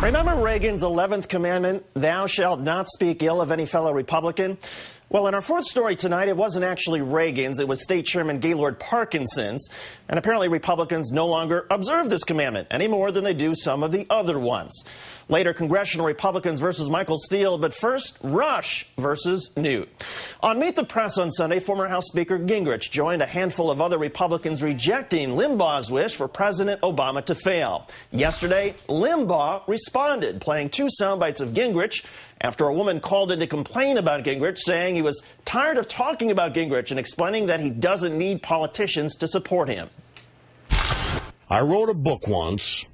Remember Reagan's 11th commandment, thou shalt not speak ill of any fellow Republican? Well, in our fourth story tonight, it wasn't actually Reagan's, it was State Chairman Gaylord Parkinson's. And apparently Republicans no longer observe this commandment any more than they do some of the other ones. Later, congressional Republicans versus Michael Steele, but first, Rush versus Newt. On Meet the Press on Sunday, former House Speaker Gingrich joined a handful of other Republicans rejecting Limbaugh's wish for President Obama to fail. Yesterday, Limbaugh responded, playing two sound bites of Gingrich after a woman called in to complain about Gingrich, saying he was tired of talking about Gingrich and explaining that he doesn't need politicians to support him. I wrote a book once,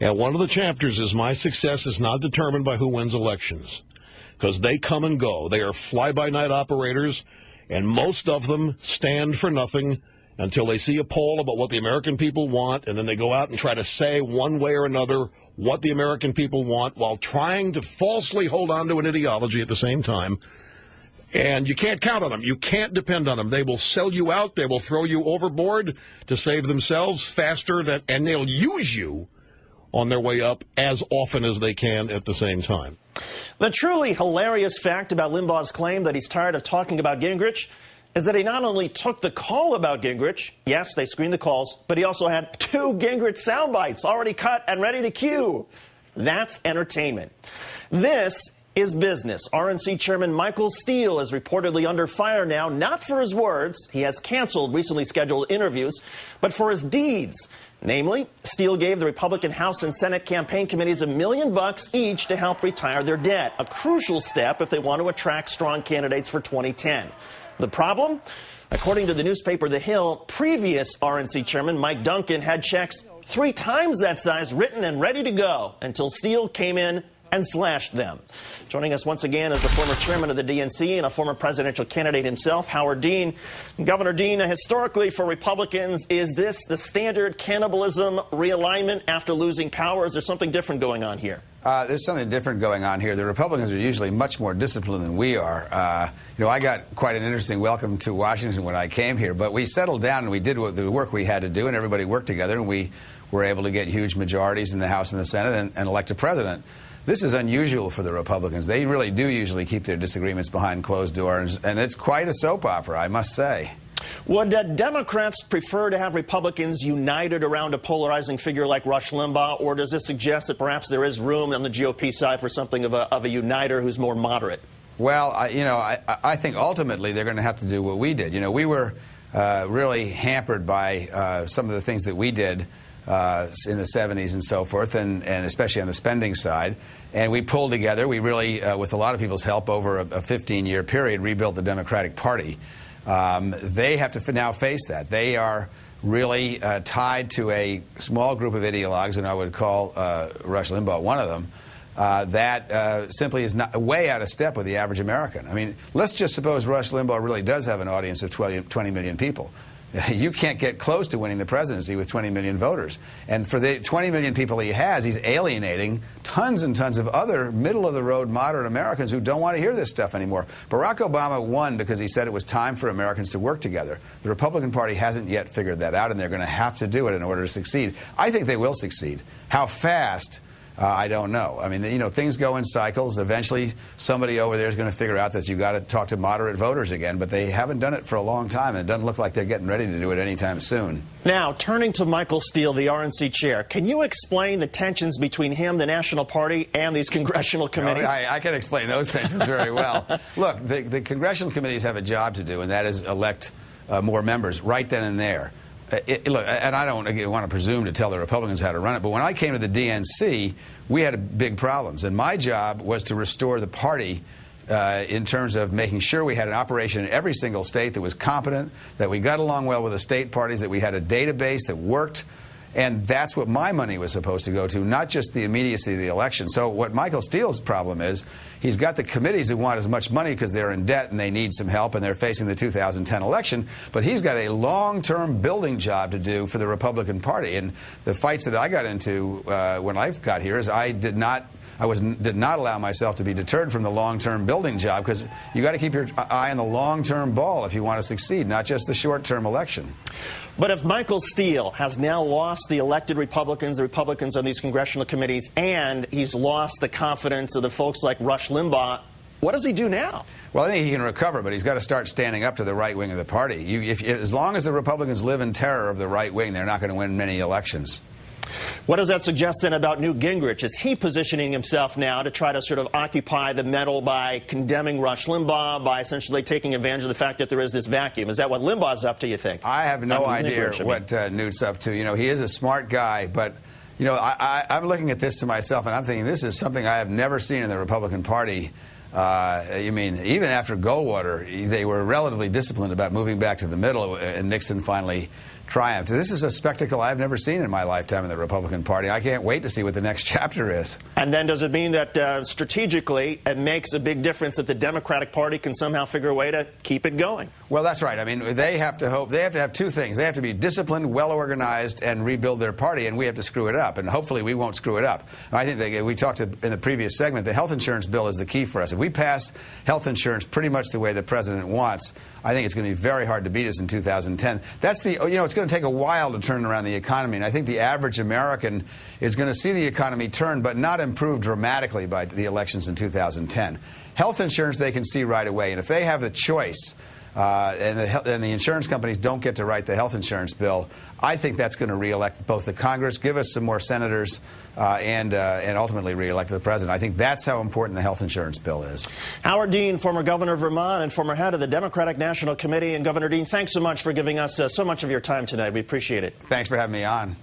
and one of the chapters is my success is not determined by who wins elections, because they come and go. They are fly-by-night operators, and most of them stand for nothing until they see a poll about what the American people want, and then they go out and try to say one way or another what the American people want while trying to falsely hold on to an ideology at the same time. And you can't count on them. You can't depend on them. They will sell you out. They will throw you overboard to save themselves faster, and they'll use you on their way up as often as they can at the same time. The truly hilarious fact about Limbaugh's claim that he's tired of talking about Gingrich is that he not only took the call about Gingrich, yes, they screened the calls, but he also had two Gingrich sound bites already cut and ready to cue. That's entertainment. This is business. RNC Chairman Michael Steele is reportedly under fire now, not for his words. He has canceled recently scheduled interviews, but for his deeds. Namely, Steele gave the Republican House and Senate campaign committees $1 million each to help retire their debt, a crucial step if they want to attract strong candidates for 2010. The problem? According to the newspaper The Hill, previous RNC chairman Mike Duncan had checks 3 times that size written and ready to go until Steele came in and slashed them. Joining us once again is the former chairman of the DNC and a former presidential candidate himself, Howard Dean. Governor Dean, historically for Republicans, is this the standard cannibalism realignment after losing power? Is there something different going on here? There's something different going on here. The Republicans are usually much more disciplined than we are. I got quite an interesting welcome to Washington when I came here, but we settled down and we did the work we had to do, and everybody worked together, and we were able to get huge majorities in the House and the Senate and elect a president. This is unusual for the Republicans. They really do usually keep their disagreements behind closed doors, and it's quite a soap opera, I must say. Would Democrats prefer to have Republicans united around a polarizing figure like Rush Limbaugh, or does this suggest that perhaps there is room on the GOP side for something of a uniter who's more moderate? Well, I think ultimately they're going to have to do what we did. We were really hampered by some of the things that we did in the 70s and so forth, and especially on the spending side. And we pulled together. We really, with a lot of people's help over a 15-year period, rebuilt the Democratic Party. They have to now face that. They are really tied to a small group of ideologues, and I would call Rush Limbaugh one of them, that simply is not way out of step with the average American. I mean, let's just suppose Rush Limbaugh really does have an audience of 20 million people. You can't get close to winning the presidency with 20 million voters. And for the 20 million people he has, he's alienating tons and tons of other middle-of-the-road moderate Americans who don't want to hear this stuff anymore. Barack Obama won because he said it was time for Americans to work together. The Republican Party hasn't yet figured that out, and they're going to have to do it in order to succeed. I think they will succeed. How fast? I don't know. I mean, things go in cycles. Eventually, somebody over there is going to figure out that you've got to talk to moderate voters again, but they haven't done it for a long time, and it doesn't look like they're getting ready to do it anytime soon. Now, turning to Michael Steele, the RNC chair, can you explain the tensions between him, the National Party, and these congressional committees? I can explain those tensions very well. Look, the congressional committees have a job to do, and that is elect more members right then and there. Look, and I don't want to presume to tell the Republicans how to run it, but when I came to the DNC, we had big problems. And my job was to restore the party in terms of making sure we had an operation in every single state that was competent, that we got along well with the state parties, that we had a database that worked. And that's what my money was supposed to go to, not just the immediacy of the election. So what Michael Steele's problem is, he's got the committees who want as much money because they're in debt and they need some help and they're facing the 2010 election, but he's got a long-term building job to do for the Republican Party. And the fights that I got into when I got here is I did not did not allow myself to be deterred from the long-term building job, because you got to keep your eye on the long-term ball if you want to succeed, not just the short-term election. But if Michael Steele has now lost the elected Republicans, the Republicans on these congressional committees, and he's lost the confidence of the folks like Rush Limbaugh, what does he do now? Well, I think he can recover, but he's got to start standing up to the right wing of the party. As long as the Republicans live in terror of the right wing, they're not going to win many elections. What does that suggest then about Newt Gingrich? Is he positioning himself now to try to sort of occupy the middle by condemning Rush Limbaugh, by essentially taking advantage of the fact that there is this vacuum? Is that what Limbaugh's up to, you think? I have no idea what Newt's up to. You know, he is a smart guy, but, you know, I'm looking at this to myself, and I'm thinking this is something I have never seen in the Republican Party. I mean, even after Goldwater, they were relatively disciplined about moving back to the middle, and Nixon finally triumphed. This is a spectacle I've never seen in my lifetime in the Republican Party. I can't wait to see what the next chapter is. And then does it mean that strategically it makes a big difference that the Democratic Party can somehow figure a way to keep it going? Well, that's right. I mean, they have to have two things. They have to be disciplined, well-organized, and rebuild their party, and we have to screw it up. And hopefully we won't screw it up. I think we talked in the previous segment, the health insurance bill is the key for us. If we pass health insurance pretty much the way the president wants, I think it's going to be very hard to beat us in 2010. That's the, you know, it's going to take a while to turn around the economy, and I think the average American is going to see the economy turn, but not improve dramatically by the elections in 2010. Health insurance they can see right away, and if they have the choice, and the insurance companies don't get to write the health insurance bill, I think that's going to reelect both the Congress, give us some more senators, and ultimately reelect the president. I think that's how important the health insurance bill is. Howard Dean, former governor of Vermont and former head of the Democratic National Committee. And Governor Dean, thanks so much for giving us so much of your time tonight. We appreciate it. Thanks for having me on.